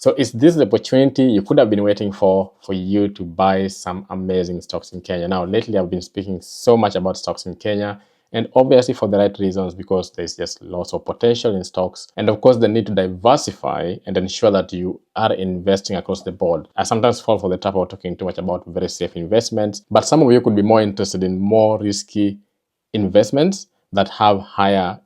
So is this the opportunity you could have been waiting for you to buy some amazing stocks in Kenya? Now, lately I've been speaking so much about stocks in Kenya, and obviously for the right reasons, because there's just lots of potential in stocks. And of course, the need to diversify and ensure that you are investing across the board. I sometimes fall for the trap of talking too much about very safe investments, but some of you could be more interested in more risky investments that have higher,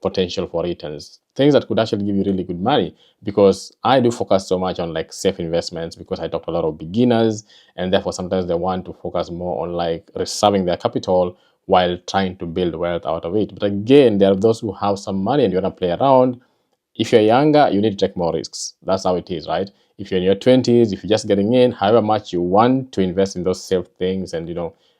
potential for returns. Things that could actually give you really good money, because I do focus so much on like safe investments, because I talk to a lot of beginners, and therefore sometimes they want to focus more on like reserving their capital while trying to build wealth out of it. But again, there are those who have some money and you want to play around. If you're younger, you need to take more risks. That's how it is, right? If you're in your 20s, if you're just getting in, however much you want to invest in those safe things, and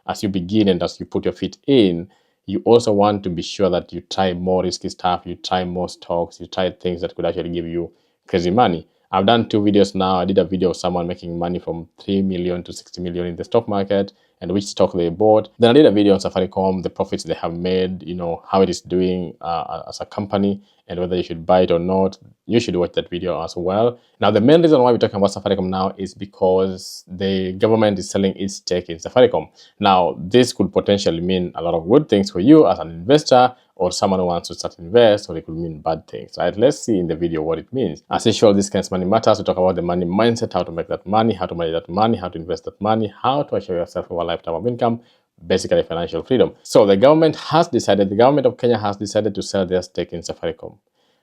as you begin and as you put your feet in, you also want to be sure that you try more risky stuff, you try more stocks, you try things that could actually give you crazy money. I've done 2 videos now. I did a video of someone making money from 3 million to 60 million in the stock market, and which stock they bought. Then I did a video on Safaricom, the profits they have made, how it is doing as a company, and whether you should buy it or not. You should watch that video as well. Now, the main reason why we're talking about Safaricom now is because the government is selling its stake in Safaricom. Now, this could potentially mean a lot of good things for you as an investor, or someone who wants to start invest, or it could mean bad things, right? Let's see in the video what it means. As usual, this Kensmoneymatters, we talk about the money mindset, how to make that money, how to manage that money, how to invest that money, how to assure yourself of a lifetime of income, basically financial freedom. So the government of Kenya has decided to sell their stake in Safaricom.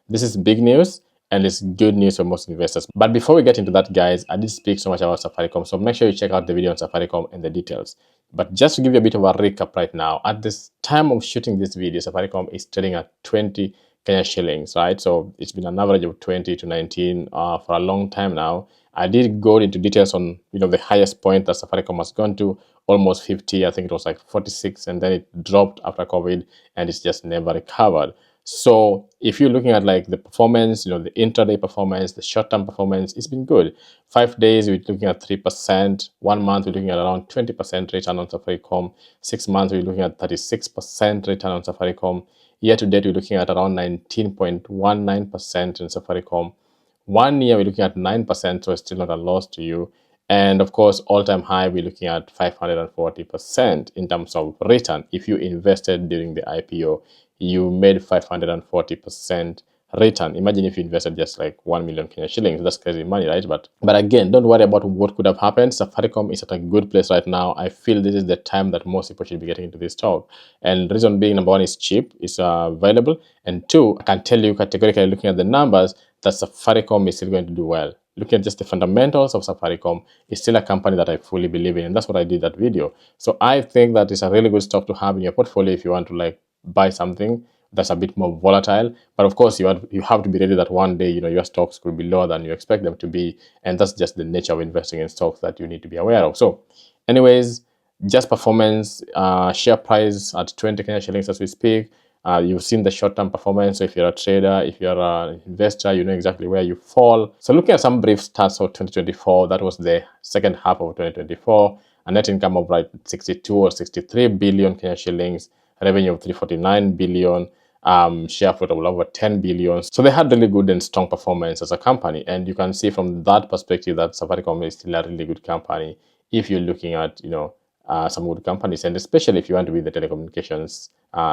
This is big news, and it's good news for most investors. But before we get into that, guys, I did speak so much about Safaricom, so make sure you check out the video on Safaricom and the details. But just to give you a bit of a recap right now, at this time of shooting this video, Safaricom is trading at 20 Kenya shillings, right? So it's been an average of 20 to 19 for a long time now. I did go into details on the highest point that Safaricom has gone to, almost 50. I think it was like 46, and then it dropped after COVID, and it's just never recovered. So if you're looking at like the performance, the intraday performance, the short-term performance, it's been good. 5 days, we're looking at 3%. 1 month, we're looking at around 20% return on Safaricom. 6 months, we're looking at 36% return on Safaricom. Year to date, we're looking at around 19.19% in Safaricom. 1 year, we're looking at 9%, so it's still not a loss to you. And of course, all-time high, we're looking at 540% in terms of return. If you invested during the IPO, you made 540% return. Imagine if you invested just like 1 million Kenya shillings. That's crazy money, right? But again, don't worry about what could have happened. Safaricom is at a good place right now. I feel this is the time that most people should be getting into this stock. And the reason being, number one, is cheap, it's available. And two, I can tell you categorically, looking at the numbers, that Safaricom is still going to do well. Looking at just the fundamentals of Safaricom, it's still a company that I fully believe in. And that's what I did that video. So I think that it's a really good stock to have in your portfolio if you want to like buy something that's a bit more volatile. But of course, you have to be ready that one day, your stocks could be lower than you expect them to be. And that's just the nature of investing in stocks that you need to be aware of. So anyways, just performance, share price at 20 Kenya shillings as we speak. You've seen the short-term performance. So if you're a trader, if you're an investor, you know exactly where you fall. So looking at some brief stats of 2024, that was the second half of 2024, a net income of like 62 or 63 billion Kenya shillings, revenue of 349 billion, share float of over 10 billion. So they had really good and strong performance as a company. And you can see from that perspective that Safaricom is still a really good company if you're looking at, some good companies, and especially if you want to be in the telecommunications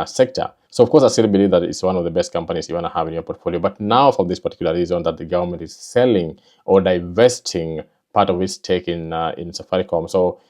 sector. So of course, I still believe that it's one of the best companies you want to have in your portfolio. But now for this particular reason that the government is selling or divesting part of its stake in Safaricom. So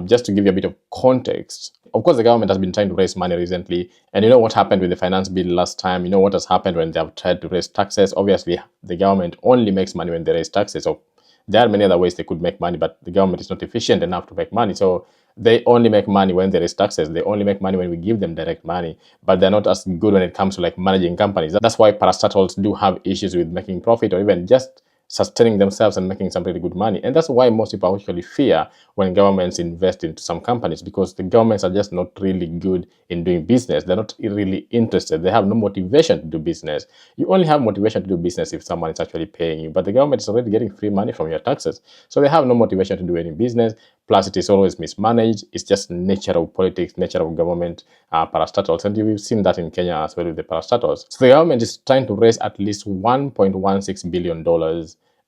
just to give you a bit of context, of course, the government has been trying to raise money recently. And you know what happened with the finance bill last time? You know what has happened when they have tried to raise taxes? Obviously, the government only makes money when they raise taxes. So there are many other ways they could make money, but the government is not efficient enough to make money. So they only make money when there is taxes. They only make money when we give them direct money, but they're not as good when it comes to like managing companies. That's why parastatals do have issues with making profit, or even just sustaining themselves and making some really good money. And that's why most people actually fear when governments invest into some companies, because the governments are just not really good in doing business. They're not really interested. They have no motivation to do business. You only have motivation to do business if someone is actually paying you, but the government is already getting free money from your taxes. So they have no motivation to do any business. Plus, it is always mismanaged. It's just nature of politics, nature of government, parastatals. And we've seen that in Kenya as well with the parastatals. So the government is trying to raise at least $1.16 billion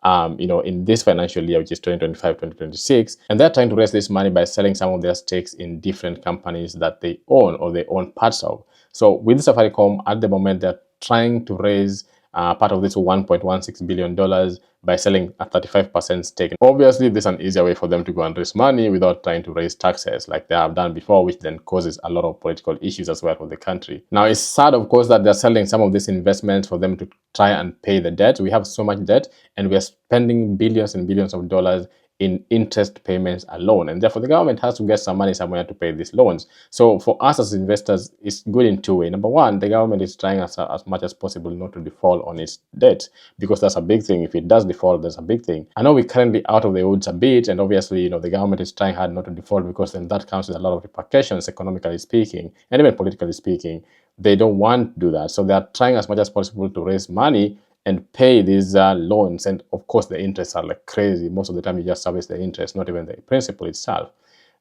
in this financial year, which is 2025-2026. And they're trying to raise this money by selling some of their stakes in different companies that they own or they own parts of. So with Safaricom, at the moment, they're trying to raise part of this $1.16 billion by selling a 35% stake. Obviously, this is an easier way for them to go and raise money without trying to raise taxes like they have done before, which then causes a lot of political issues as well for the country. Now, it's sad, of course, that they're selling some of these investments for them to try and pay the debt. We have so much debt, and we're spending billions and billions of dollars in interest payments alone, and therefore the government has to get some money somewhere to pay these loans. So for us as investors, it's good in two ways. Number one, the government is trying as much as possible not to default on its debt, because that's a big thing. If it does default, that's a big thing. I know we're currently out of the woods a bit, and obviously, the government is trying hard not to default, because then that comes with a lot of repercussions, economically speaking, and even politically speaking. They don't want to do that, so they are trying as much as possible to raise money and pay these loans. And of course, the interests are like crazy. Most of the time, you just service the interest, not even the principal itself.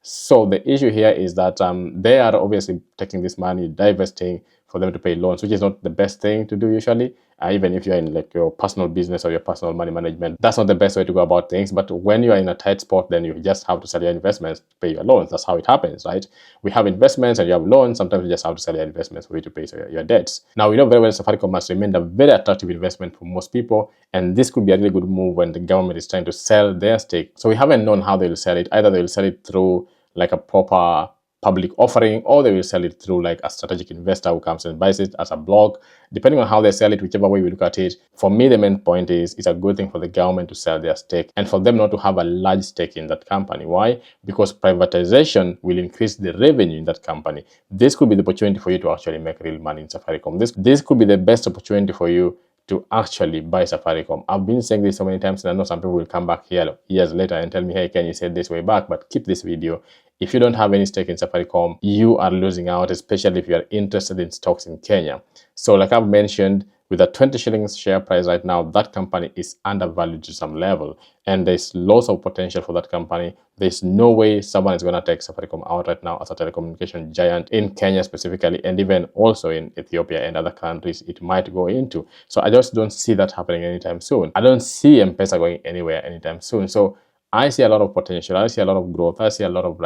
So the issue here is that they are obviously taking this money, divesting for them to pay loans, which is not the best thing to do usually. Even if you're in like your personal business or your personal money management, that's not the best way to go about things. But when you are in a tight spot, then you just have to sell your investments to pay your loans. That's how it happens, right? We have investments and you have loans. Sometimes you just have to sell your investments for you to pay your debts. Now, we know very well Safaricom has remained a very attractive investment for most people, and this could be a really good move when the government is trying to sell their stake. So we haven't known how they will sell it. Either they will sell it through like a proper public offering, or they will sell it through like a strategic investor who comes and buys it as a block. Depending on how they sell it, whichever way we look at it, for me, the main point is it's a good thing for the government to sell their stake and for them not to have a large stake in that company. Why? Because privatization will increase the revenue in that company. This could be the opportunity for you to actually make real money in Safaricom. This could be the best opportunity for you to actually buy Safaricom. I've been saying this so many times, and I know some people will come back here years later and tell me, hey, Ken, you said this way back, but keep this video. If you don't have any stake in Safaricom, you are losing out, especially if you are interested in stocks in Kenya. So like I've mentioned, with a 20 shillings share price right now, that company is undervalued to some level, and there's lots of potential for that company. There's no way someone is going to take Safaricom out right now as a telecommunication giant in Kenya specifically, and even also in Ethiopia and other countries it might go into. So I just don't see that happening anytime soon. I don't see M-Pesa going anywhere anytime soon. So I see a lot of potential. I see a lot of growth. I see a lot of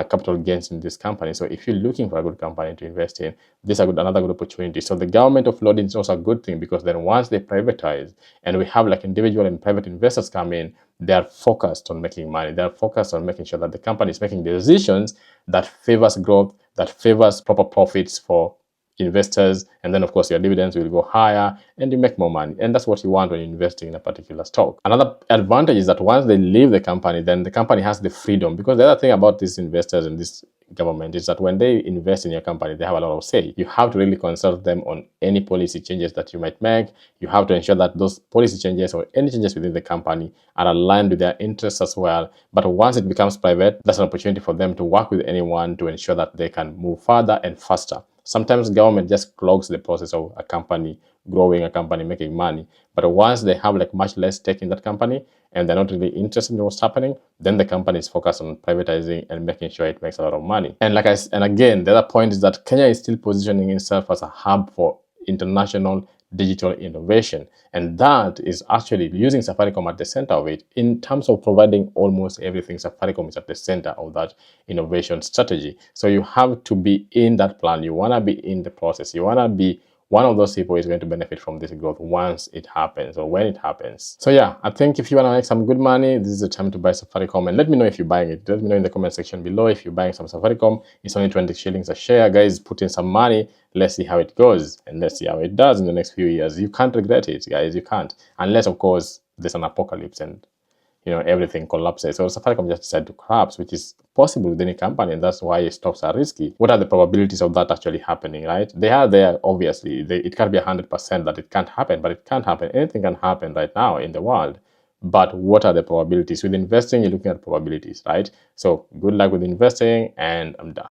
capital gains in this company. So if you're looking for a good company to invest in, this is another good opportunity. So the government offloading is also a good thing, because then once they privatize and we have like individual and private investors come in, they are focused on making money. They are focused on making sure that the company is making decisions that favors growth, that favors proper profits for investors, and then of course your dividends will go higher and you make more money. And that's what you want when you're investing in a particular stock. Another advantage is that once they leave the company, then the company has the freedom, because the other thing about these investors and this government is that when they invest in your company, they have a lot of say. You have to really consult them on any policy changes that you might make. You have to ensure that those policy changes or any changes within the company are aligned with their interests as well. But once it becomes private, that's an opportunity for them to work with anyone to ensure that they can move further and faster. Sometimes government just clogs the process of a company growing, a company making money. But once they have like much less stake in that company and they're not really interested in what's happening, then the company is focused on privatizing and making sure it makes a lot of money. And again, the other point is that Kenya is still positioning itself as a hub for international digital innovation, and that is actually using Safaricom at the center of it. In terms of providing almost everything, Safaricom is at the center of that innovation strategy. So you have to be in that plan. You want to be in the process. You want to be one of those people who is going to benefit from this growth once it happens or when it happens. So yeah, I think if you want to make some good money, this is the time to buy Safaricom. And let me know if you're buying it. Let me know in the comment section below if you're buying some Safaricom. It's only 20 shillings a share. Guys, put in some money. Let's see how it goes, and let's see how it does in the next few years. You can't regret it, guys. You can't. Unless, of course, there's an apocalypse and everything collapses. So Safaricom just decided to collapse, which is possible with any company, and that's why stocks are risky. What are the probabilities of that actually happening, right? They are there, obviously. It can't be 100% that it can't happen, but it can't happen. Anything can happen right now in the world. But what are the probabilities? With investing, you're looking at probabilities, right? So good luck with investing, and I'm done.